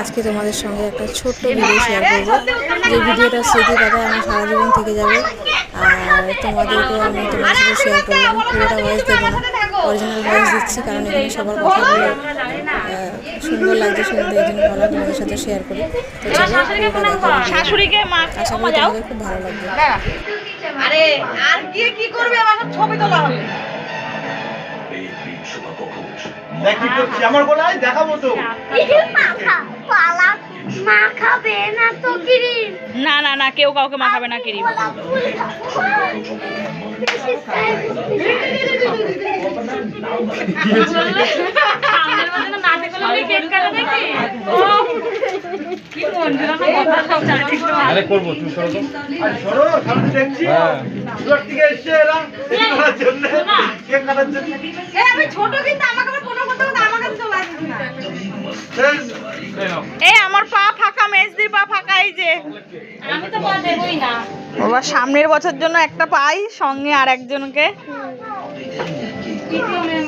আজকে তোমাদের সঙ্গে একটা ছোট্ট ভিডিও শেয়ার করবো, যে ভিডিওটা স্মৃতি পাতায় আমার সারা জীবন থেকে যাবে। আর তোমাদেরকেও আমি তোমার সাথে শেয়ার করলাম। পুরোটা ভয়েস দেবো না, অরিজিনাল ভয়েস দিচ্ছি, কারণ এখানে সবার কথাগুলো সুন্দর লাগছে শুনতে, এই জন্য ভালো তোমাদের সাথে শেয়ার করি। তো চলো শাশুড়িকে মা আশা করি তোমাদের খুব ভালো লাগবে। আরে আর গিয়ে কি করবে, আমার ছবি তোলা হবে। দেখি করছি আমার গলায় দেখাবো তো। মাখাবে না তো কিরিম। না না না, কেউ কাউকে মাখাবে না কিরিম। আরে করবো, তুমি করো তো। আরে সরো, সামনে দেখছি দূর থেকে এসে এরা কেক কাটার জন্য, কেক কাটার জন্য। আমি ছোট, কিন্তু আমাকে কোনো কথা আমার কাছে চলে আসবে না। এই আমার পা ফাঁকা, মেজদির পা ফাঁকা। এই যে আমি তো পা দেবই না বাবা, সামনের বছর জন্য একটা পাই সঙ্গে আর একজনকে।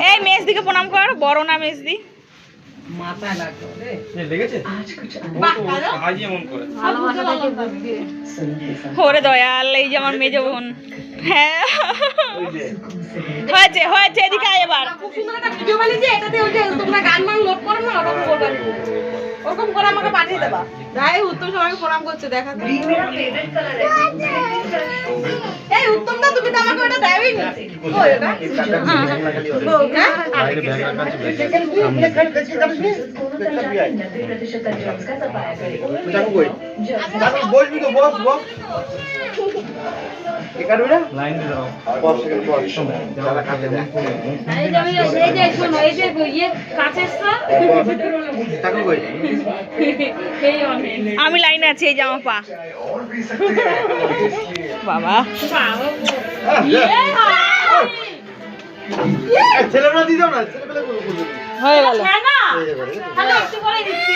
এই মেজদিকে প্রণাম কর, বড় না মেজদি। মাথায় লাগলো রে, লেগেছে আজই এমন করে। ওরে দয়াল, এই যে আমার মেজ বোন। হ্যাঁ হয়েছে হয়েছে, এদিকে আয় এবার। খুব সুন্দর একটা ভিডিও বানিয়েছি, এটাতে ওই যে তোমরা গান মান লোড করো না, ওরকম করবে, ওরকম করে আমাকে পাঠিয়ে দেবা। যাই উত্তম সবাইকে প্রণাম করছে, দেখা তো। এই উত্তম দা, তুমি তো আমাকে ওটা দেওই নি। ও এটা বউ, হ্যাঁ বাইরে ব্যাগ রাখা আছে, ব্যাগ বসবি তো, বস বস। কি কাটবি না? লাইন দিয়ে দাও। 5 সেকেন্ড পর যারা কাটে দেয়। এই যে শোনো, এই যে ইয়ে কাছেরটা টাকা কই? আমি লাইনে আছি, এই যে আমার পা। বাবা ছেলেরা দিয়ে দাও না, ছেলেবেলা করবো। হয়ে গেল। তাহলে একটু করে দিচ্ছি।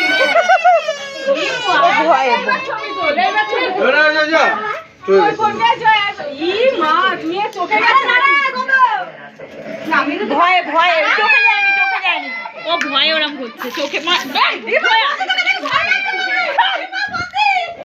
ভয়ে ভয়ে ভয়ে চোখে যায়নি, চোখে যায়নি। ও ভয়ে ওরম করছে, চোখে